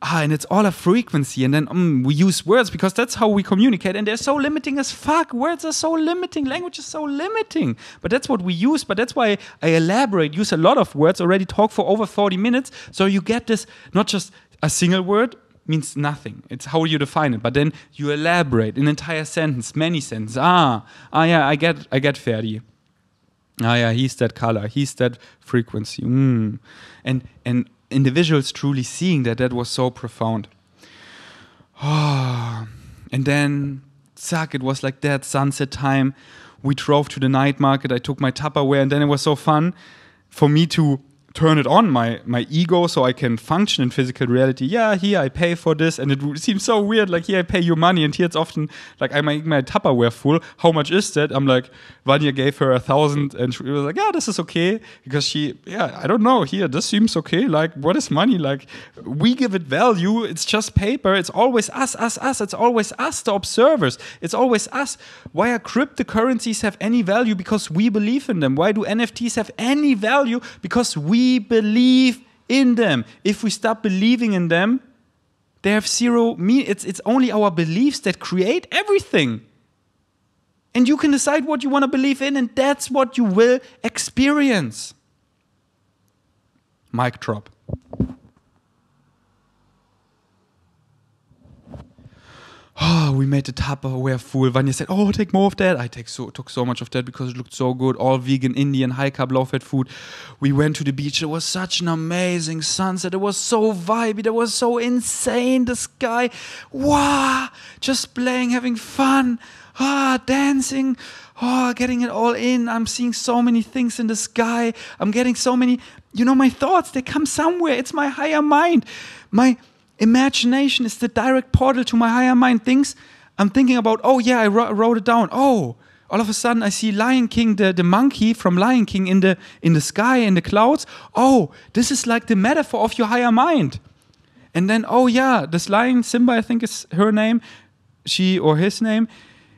and it's all a frequency. And then we use words because that's how we communicate. And they're so limiting as fuck. Words are so limiting. Language is so limiting. But that's what we use. But that's why I elaborate, use a lot of words, already talk for over 40 minutes. So you get this, not just a single word means nothing. It's how you define it. But then you elaborate an entire sentence, many sentences. Yeah, I get Ferdi. Yeah, he's that color. He's that frequency. And individuals truly seeing that was so profound. And then, it was like that sunset time. We drove to the night market. I took my Tupperware, and then it was so fun for me to turn it on, my ego, so I can function in physical reality. Yeah, here I pay for this, and it seems so weird, like here I pay you money, and here it's often like I make my Tupperware full. How much is that? I'm like, Vanya gave her 1,000, and she was like, yeah, this is okay, because I don't know, here, this seems okay, like, what is money? Like, we give it value, it's just paper, it's always us, it's always us, the observers, it's always us. Why are cryptocurrencies have any value? Because we believe in them. Why do NFTs have any value? Because we believe in them. If we stop believing in them, they have zero meaning. It's only our beliefs that create everything. And you can decide what you want to believe in, and that's what you will experience. Mic drop. Oh, we made the Tupperware full. Vanya said, oh, take more of that. I took so much of that because it looked so good. All vegan, Indian, high-carb, low-fat food. We went to the beach. It was such an amazing sunset. It was so vibey. It was so insane. The sky. Wow. Just playing, having fun. Dancing. Getting it all in. I'm seeing so many things in the sky. I'm getting so many, my thoughts, they come somewhere. It's my higher mind. My imagination is the direct portal to my higher mind. Things I'm thinking about, I wrote it down. All of a sudden I see Lion King, the monkey from Lion King in the sky, in the clouds. This is like the metaphor of your higher mind. And then, this lion, Simba, I think is her name, she or his name,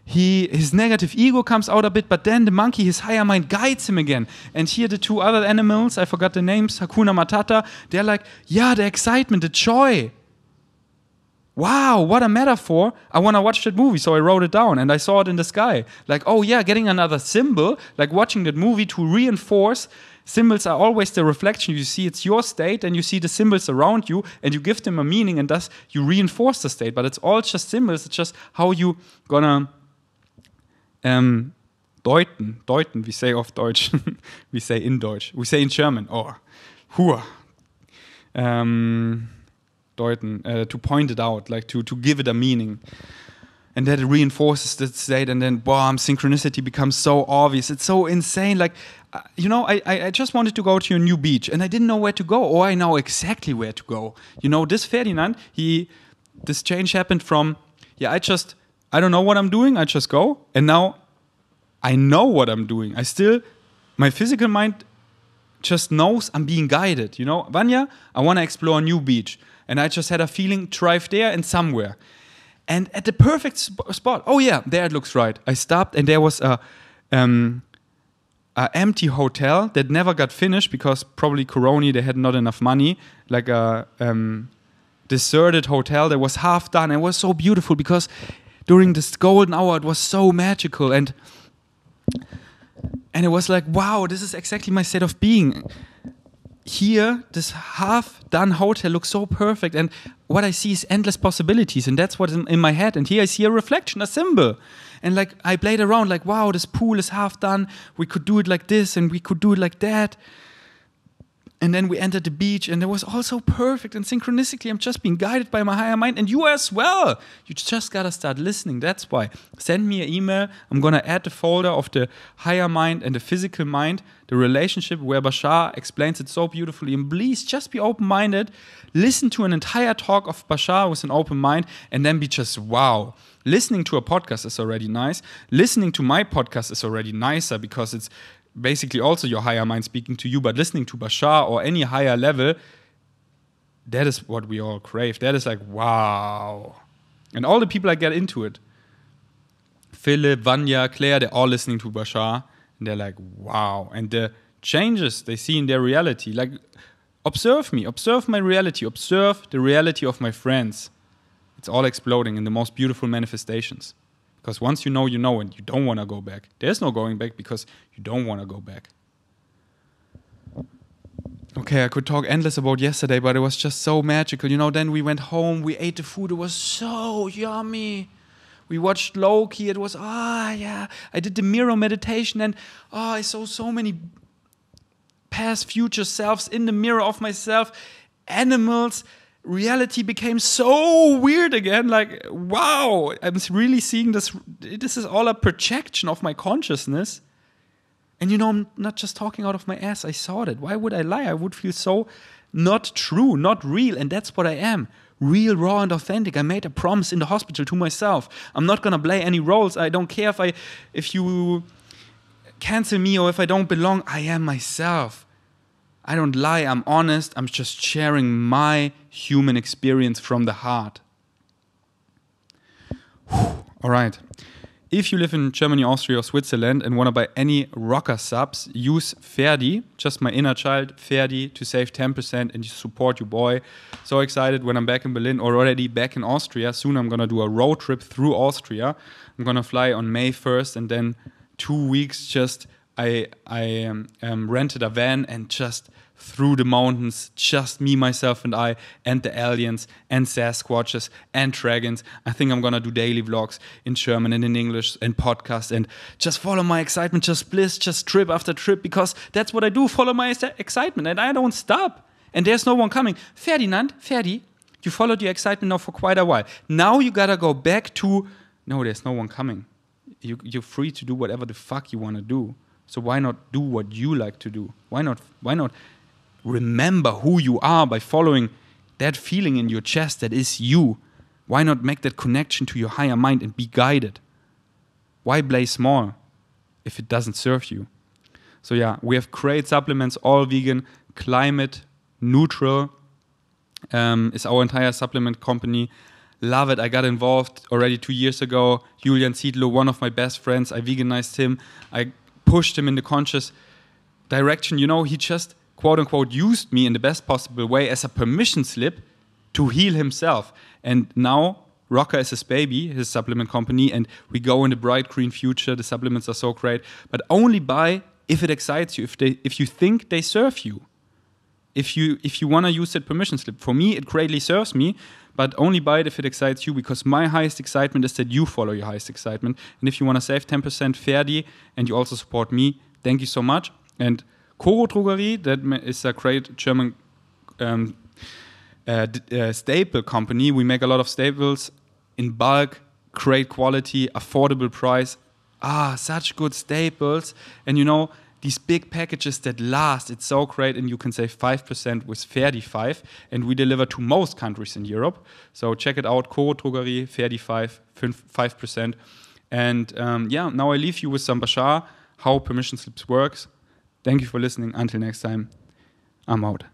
his negative ego comes out a bit, but then the monkey, his higher mind, guides him again. And here the two other animals, I forgot the names, Hakuna Matata, they're like, yeah, the excitement, the joy. Wow, what a metaphor. I want to watch that movie, so I wrote it down and I saw it in the sky. Like, oh yeah, getting another symbol, like watching that movie to reinforce. Symbols are always the reflection. You see it's your state and you see the symbols around you and you give them a meaning and thus you reinforce the state. But it's all just symbols. It's just how you gonna deuten, we say auf Deutsch. We say in Deutsch. We say in German. Oh, hua. Deuten, to point it out, like to give it a meaning. And that it reinforces the state, and then, boom, synchronicity becomes so obvious. It's so insane. Like, I just wanted to go to a new beach, and I didn't know where to go, or I know exactly where to go. This Ferdinand, this change happened from, I don't know what I'm doing, I just go, and now I know what I'm doing. My physical mind just knows I'm being guided. Vanya, I want to explore a new beach. And I just had a feeling, drive there and somewhere. And at the perfect spot, oh yeah, there it looks right. I stopped and there was a empty hotel that never got finished because probably Corona, they had not enough money. Like a deserted hotel that was half done. It was so beautiful because during this golden hour, it was so magical. And it was like, wow, this is exactly my state of being. Here, this half-done hotel looks so perfect, and what I see is endless possibilities, and that's what's in my head. And here I see a reflection, a symbol. And like I played around, like, wow, this pool is half-done. We could do it like this, and we could do it like that. And then we entered the beach, and it was all so perfect. And synchronistically, I'm just being guided by my higher mind, and you as well. You just gotta start listening. That's why. Send me an email. I'm gonna add the folder of the higher mind and the physical mind, the relationship where Bashar explains it so beautifully. And please just be open-minded. Listen to an entire talk of Bashar with an open mind, and then be just wow. Listening to a podcast is already nice. Listening to my podcast is already nicer because it's basically also your higher mind speaking to you, but listening to Bashar or any higher level, that is what we all crave. That is like, wow. And all the people that get into it, Philip, Vanya, Claire, they're all listening to Bashar, and they're like, wow. And the changes they see in their reality, like, observe me, observe my reality, observe the reality of my friends. It's all exploding in the most beautiful manifestations. Because once you know, and you don't want to go back. There's no going back because you don't want to go back. Okay, I could talk endless about yesterday, but it was just so magical. Then we went home, we ate the food, it was so yummy. We watched Loki, it was, yeah. I did the mirror meditation and, I saw so many past, future selves in the mirror of myself, animals. Reality became so weird again, like, wow, I'm really seeing this is all a projection of my consciousness. And I'm not just talking out of my ass, I saw it. Why would I lie? I would feel so not true, not real, and that's what I am. Real, raw, and authentic. I made a promise in the hospital to myself. I'm not gonna play any roles. I don't care if you cancel me or if I don't belong. I am myself. I don't lie, I'm honest, I'm just sharing my human experience from the heart. All right. If you live in Germany, Austria, or Switzerland and want to buy any rocker subs, use Ferdi, just my inner child, Ferdi, to save 10% and support your boy. So excited when I'm back in Berlin, or already back in Austria. Soon I'm going to do a road trip through Austria. I'm going to fly on May 1st, and then 2 weeks just I rented a van and just through the mountains, just me, myself, and I, and the aliens, and Sasquatches, and dragons. I think I'm gonna do daily vlogs in German and in English and podcasts, and just follow my excitement, just bliss, just trip after trip, because that's what I do, follow my excitement, and I don't stop. And there's no one coming. Ferdi, you followed your excitement now for quite a while. Now you gotta go back to, no, there's no one coming. You're free to do whatever the fuck you wanna do. So why not do what you like to do? Why not remember who you are by following that feeling in your chest that is you? Why not make that connection to your higher mind and be guided? Why play small if it doesn't serve you? So yeah, we have great supplements, all vegan, climate neutral is our entire supplement company. love it. I got involved already 2 years ago. Julian Zietlow, one of my best friends, I veganized him. I pushed him in the conscious direction. You know, he just, quote unquote, used me in the best possible way as a permission slip to heal himself. And now Rocker is his baby, his supplement company, and we go in the bright green future. The supplements are so great, but only buy if it excites you, if you think they serve you. If you want to use that permission slip. For me, it greatly serves me, but only buy it if it excites you, because my highest excitement is that you follow your highest excitement. And if you want to save 10% Ferdi and you also support me, thank you so much. And Koro Drogerie, that is a great German staple company. We make a lot of staples in bulk, great quality, affordable price. Such good staples. And you know, these big packages that last, it's so great, and you can save 5% with Ferdi 5, and we deliver to most countries in Europe. So check it out, Koro Drogerie, Ferdi 5%. And now I leave you with some Bashar, how permission slips works. Thank you for listening. Until next time, I'm out.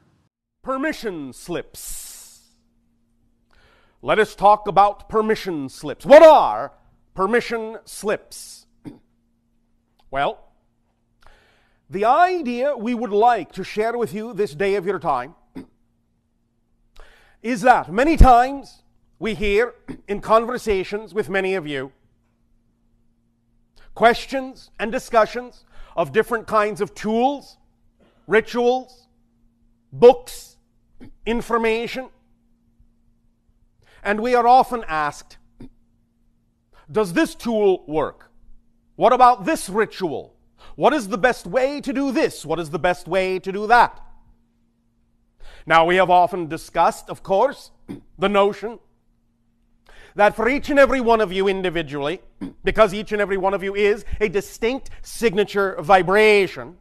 Permission slips. Let us talk about permission slips. What are permission slips? Well, the idea we would like to share with you this day of your time is that many times we hear in conversations with many of you questions and discussions of different kinds of tools, rituals, books, information, and we are often asked, does this tool work? What about this ritual? What is the best way to do this? What is the best way to do that? Now, we have often discussed, of course, the notion that for each and every one of you individually, because each and every one of you is a distinct signature vibration,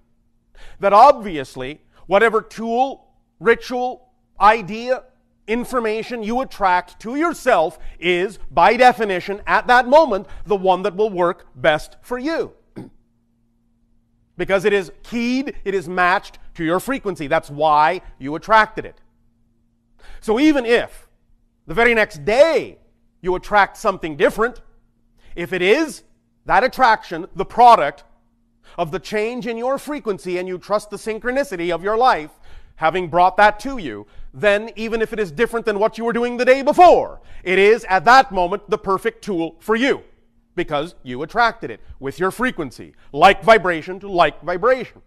that obviously whatever tool, ritual, idea, information you attract to yourself is, by definition, at that moment, the one that will work best for you. Because it is keyed, it is matched to your frequency. That's why you attracted it. So even if the very next day you attract something different, if it is that attraction, the product of the change in your frequency, and you trust the synchronicity of your life having brought that to you, then even if it is different than what you were doing the day before, it is at that moment the perfect tool for you, because you attracted it with your frequency, like vibration to like vibration.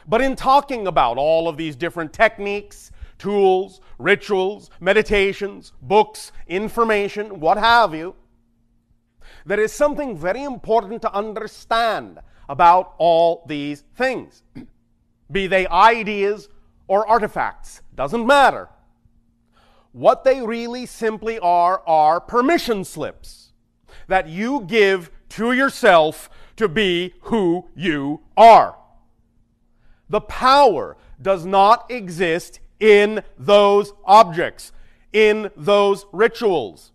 But in talking about all of these different techniques, tools, rituals, meditations, books, information, what have you, there is something very important to understand about all these things. Be they ideas or artifacts, doesn't matter. What they really simply are permission slips that you give to yourself to be who you are. The power does not exist in those objects, in those rituals.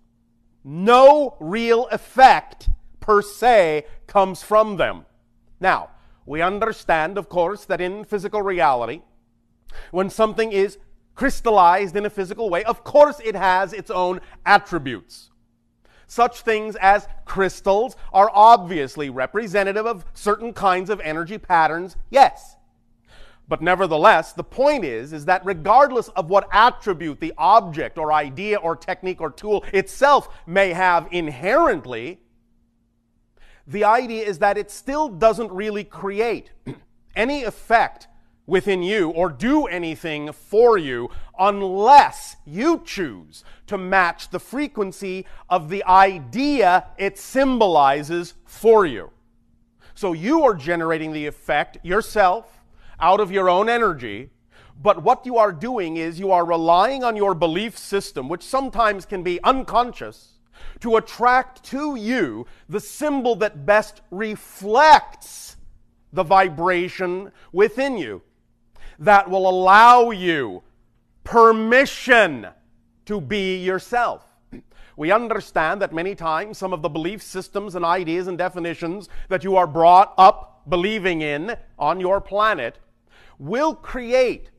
No real effect per se comes from them. Now, we understand, of course, that in physical reality, when something is crystallized in a physical way, of course it has its own attributes. Such things as crystals are obviously representative of certain kinds of energy patterns, yes. But nevertheless, the point is that regardless of what attribute the object or idea or technique or tool itself may have inherently, the idea is that it still doesn't really create any effect within you or do anything for you unless you choose to match the frequency of the idea it symbolizes for you. So you are generating the effect yourself out of your own energy, but what you are doing is you are relying on your belief system, which sometimes can be unconscious, to attract to you the symbol that best reflects the vibration within you, that will allow you permission to be yourself. We understand that many times some of the belief systems and ideas and definitions that you are brought up believing in on your planet will create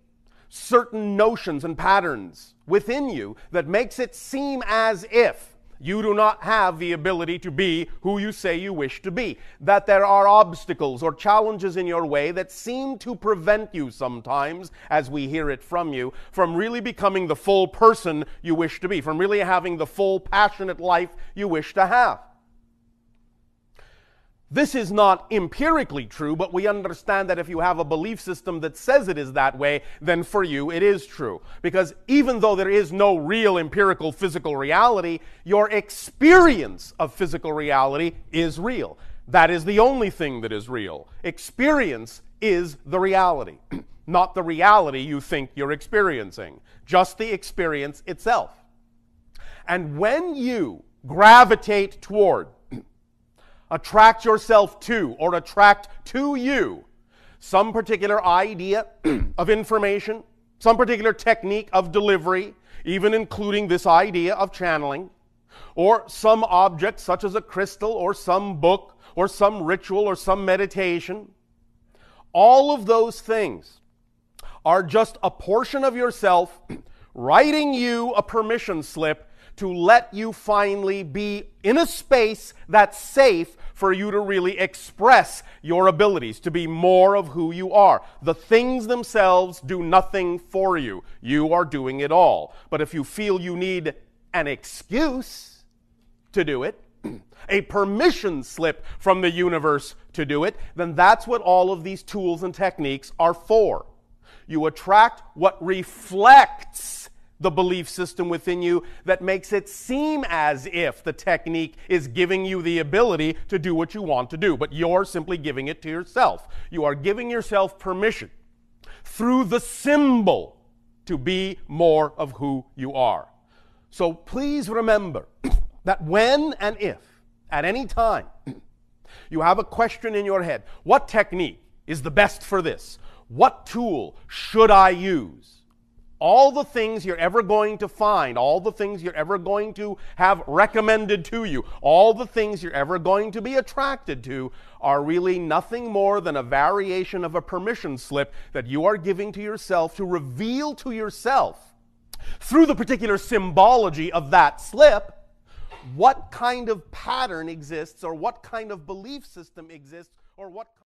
certain notions and patterns within you that makes it seem as if you do not have the ability to be who you say you wish to be. That there are obstacles or challenges in your way that seem to prevent you sometimes, as we hear it from you, from really becoming the full person you wish to be, from really having the full passionate life you wish to have. This is not empirically true, but we understand that if you have a belief system that says it is that way, then for you it is true. Because even though there is no real empirical physical reality, your experience of physical reality is real. That is the only thing that is real. Experience is the reality, not the reality you think you're experiencing, just the experience itself. And when you gravitate toward, attract yourself to, or attract to you some particular idea of information, some particular technique of delivery, even including this idea of channeling, or some object such as a crystal or some book or some ritual or some meditation, all of those things are just a portion of yourself writing you a permission slip to let you finally be in a space that's safe for you to really express your abilities, to be more of who you are. The things themselves do nothing for you. You are doing it all. But if you feel you need an excuse to do it, a permission slip from the universe to do it, then that's what all of these tools and techniques are for. You attract what reflects the belief system within you that makes it seem as if the technique is giving you the ability to do what you want to do, but you're simply giving it to yourself. You are giving yourself permission through the symbol to be more of who you are. So please remember that when and if, at any time, you have a question in your head, what technique is the best for this? What tool should I use? All the things you're ever going to find, all the things you're ever going to have recommended to you, all the things you're ever going to be attracted to are really nothing more than a variation of a permission slip that you are giving to yourself to reveal to yourself, through the particular symbology of that slip, what kind of pattern exists or what kind of belief system exists or what